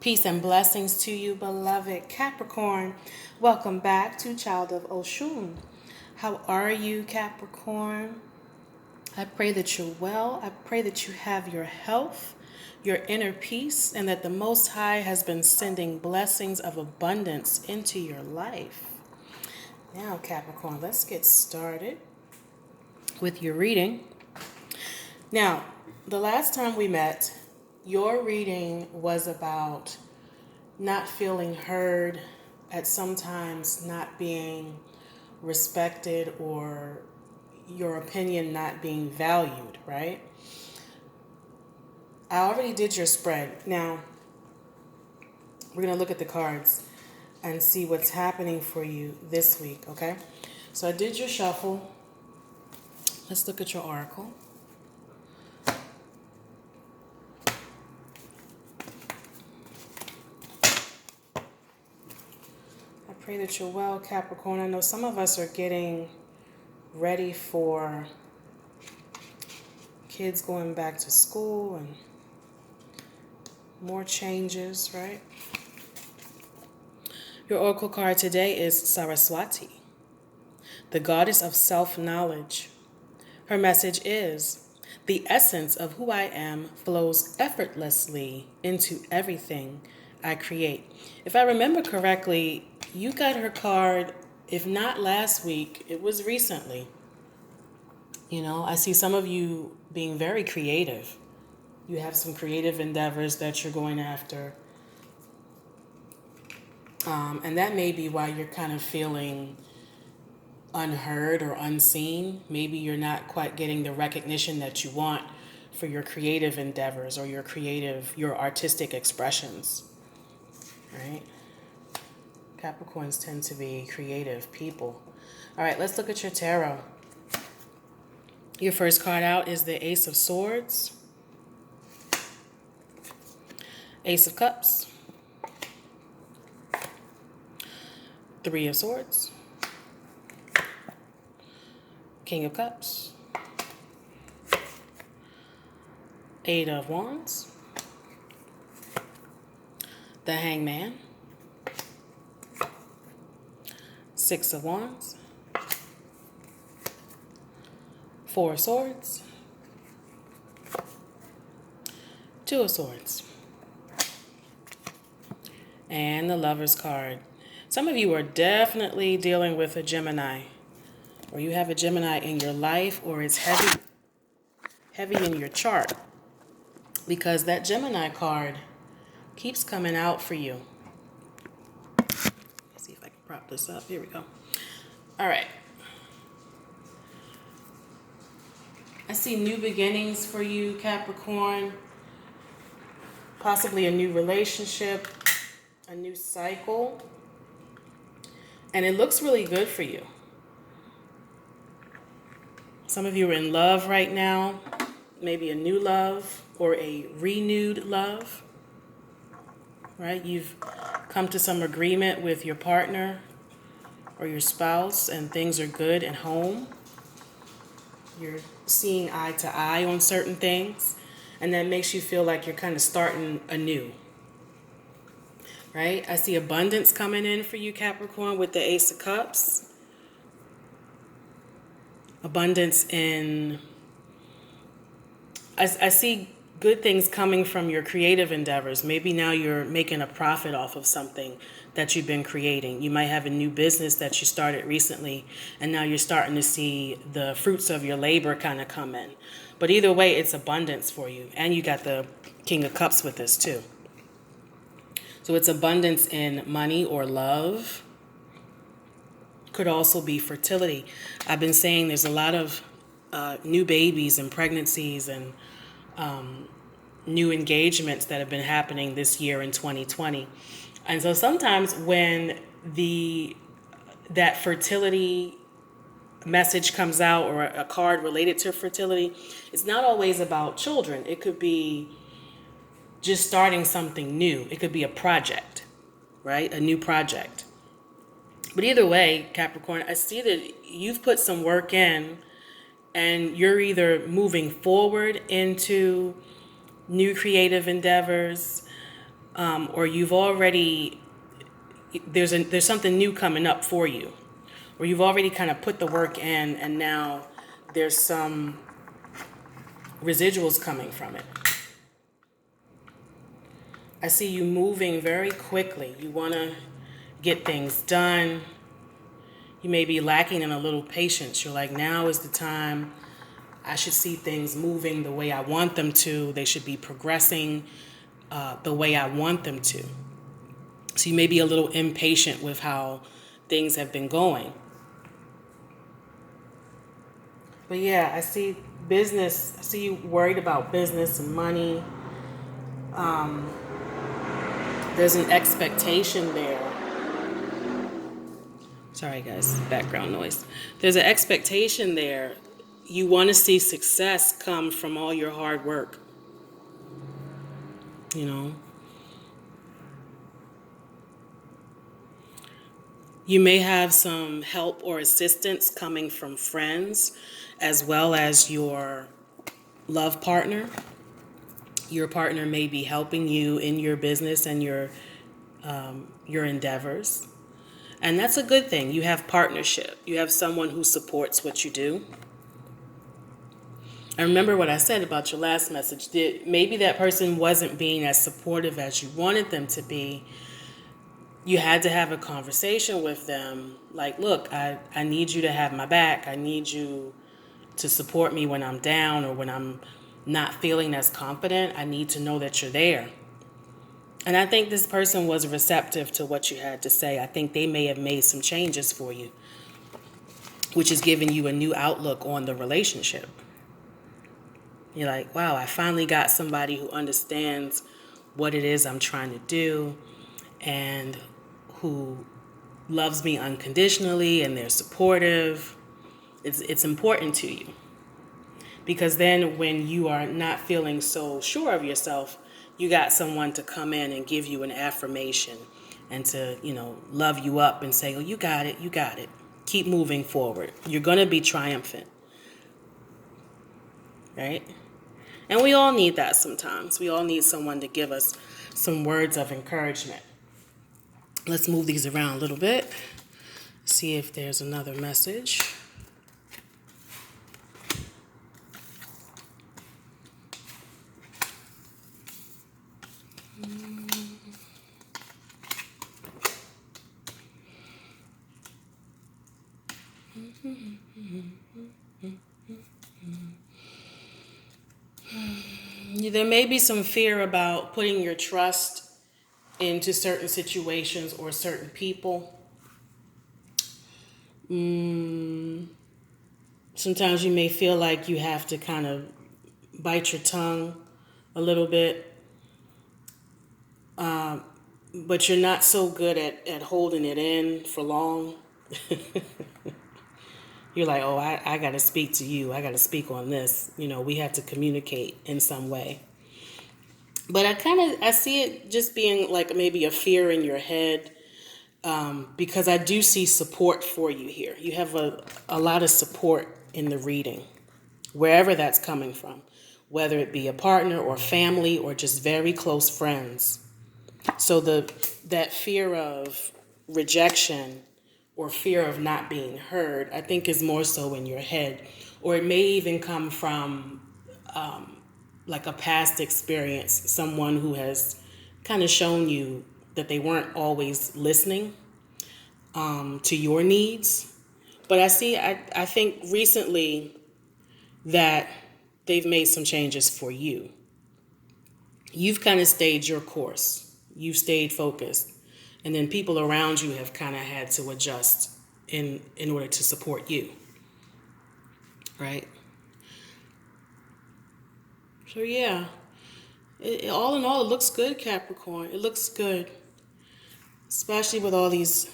Peace and blessings to you, beloved Capricorn. Welcome back to Child of Oshun. How are you, Capricorn? I pray that you're well. I pray that you have your health, your inner peace, and that the Most High has been sending blessings of abundance into your life. Now, Capricorn, let's get started with your reading. Now, the last time we met, your reading was about not feeling heard, at sometimes not being respected, or your opinion not being valued, right? I already did your spread. Now, we're going to look at the cards and see what's happening for you this week, okay? So I did your shuffle. Let's look at your oracle. I pray that you're well, Capricorn. I know some of us are getting ready for kids going back to school and more changes, right? Your oracle card today is Saraswati, the goddess of self-knowledge. Her message is, the essence of who I am flows effortlessly into everything I create. If I remember correctly, you got her card, if not last week, it was recently. You know, I see some of you being very creative. You have some creative endeavors that you're going after. And that may be why you're kind of feeling unheard or unseen. Maybe you're not quite getting the recognition that you want for your creative endeavors or your artistic expressions, right? Capricorns tend to be creative people. All right, let's look at your tarot. Your first card out is the Ace of Swords, Ace of Cups, Three of Swords, King of Cups, Eight of Wands, the Hangman, Six of Wands, Four of Swords, Two of Swords, and the Lover's card. Some of you are definitely dealing with a Gemini, or you have a Gemini in your life, or it's heavy in your chart, because that Gemini card keeps coming out for you. Let's see if I can prop this up. Here we go. All right. I see new beginnings for you, Capricorn. Possibly a new relationship, a new cycle. And it looks really good for you. Some of you are in love right now. Maybe a new love or a renewed love. Right? You've come to some agreement with your partner or your spouse, and things are good at home. You're seeing eye to eye on certain things, and that makes you feel like you're kind of starting anew. Right? I see abundance coming in for you, Capricorn, with the Ace of Cups. Abundance in... I see good things coming from your creative endeavors. Maybe now you're making a profit off of something that you've been creating. You might have a new business that you started recently, and now you're starting to see the fruits of your labor kind of come in. But either way, it's abundance for you. And you got the King of Cups with this too. So it's abundance in money or love. Could also be fertility. I've been saying there's a lot of new babies and pregnancies and new engagements that have been happening this year in 2020. And so sometimes when that fertility message comes out, or a card related to fertility, it's not always about children. It could be just starting something new. It could be a project, right? A new project. But either way, Capricorn, I see that you've put some work in, and you're either moving forward into new creative endeavors, or you've already, there's something new coming up for you, or you've already kind of put the work in, and now there's some residuals coming from it. I see you moving very quickly. You want to get things done. You may be lacking in a little patience. You're like, now is the time. I should see things moving the way I want them to. They should be progressing the way I want them to. So you may be a little impatient with how things have been going. But yeah, I see business. I see you worried about business and money. There's an expectation there. Sorry, guys, background noise. There's an expectation there. You want to see success come from all your hard work. You know, you may have some help or assistance coming from friends as well as your love partner. Your partner may be helping you in your business and your endeavors. And that's a good thing. You have partnership. You have someone who supports what you do. I remember what I said about your last message. Maybe that person wasn't being as supportive as you wanted them to be. You had to have a conversation with them. Like, look, I need you to have my back. I need you to support me when I'm down or when I'm not feeling as confident. I need to know that you're there. And I think this person was receptive to what you had to say. I think they may have made some changes for you, which is giving you a new outlook on the relationship. You're like, wow, I finally got somebody who understands what it is I'm trying to do and who loves me unconditionally, and they're supportive. It's important to you. Because then when you are not feeling so sure of yourself, you got someone to come in and give you an affirmation and to, love you up and say, oh, you got it, you got it. Keep moving forward. You're going to be triumphant. Right? And we all need that sometimes. We all need someone to give us some words of encouragement. Let's move these around a little bit. See if there's another message. There may be some fear about putting your trust into certain situations or certain people. Sometimes you may feel like you have to kind of bite your tongue a little bit. But you're not so good at holding it in for long. You're like, oh, I got to speak to you. I got to speak on this. We have to communicate in some way. But I see it just being like maybe a fear in your head, because I do see support for you here. You have a lot of support in the reading, wherever that's coming from, whether it be a partner or family or just very close friends. So that fear of rejection or fear of not being heard, I think is more so in your head. Or it may even come from like a past experience, someone who has kind of shown you that they weren't always listening to your needs. But I think recently that they've made some changes for you. You've kind of stayed your course. You've stayed focused. And then people around you have kind of had to adjust in order to support you. Right? So yeah, all in all, it looks good, Capricorn. It looks good. Especially with all these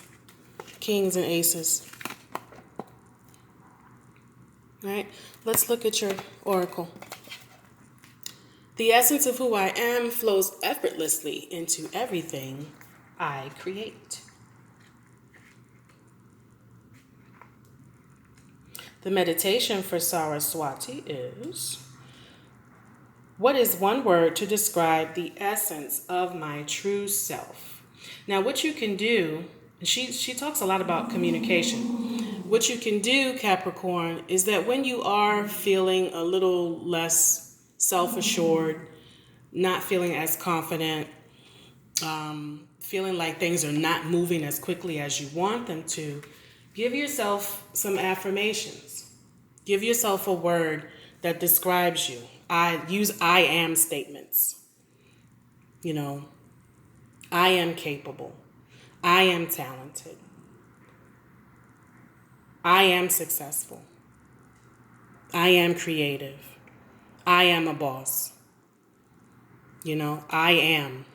kings and aces. Right? Let's look at your oracle. The essence of who I am flows effortlessly into everything I create. The meditation for Saraswati is What is one word to describe the essence of my true self? Now, what you can do, and she talks a lot about communication. What you can do, Capricorn, is that when you are feeling a little less self-assured, not feeling as confident, feeling like things are not moving as quickly as you want them to, give yourself some affirmations. Give yourself a word that describes you. Use I am statements. You know, I am capable. I am talented. I am successful. I am creative. I am a boss. You know, I am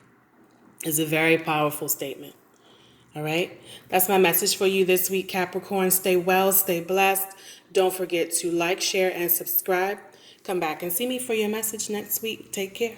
is a very powerful statement. All right. That's my message for you this week, Capricorn. Stay well, stay blessed. Don't forget to like, share, and subscribe. Come back and see me for your message next week. Take care.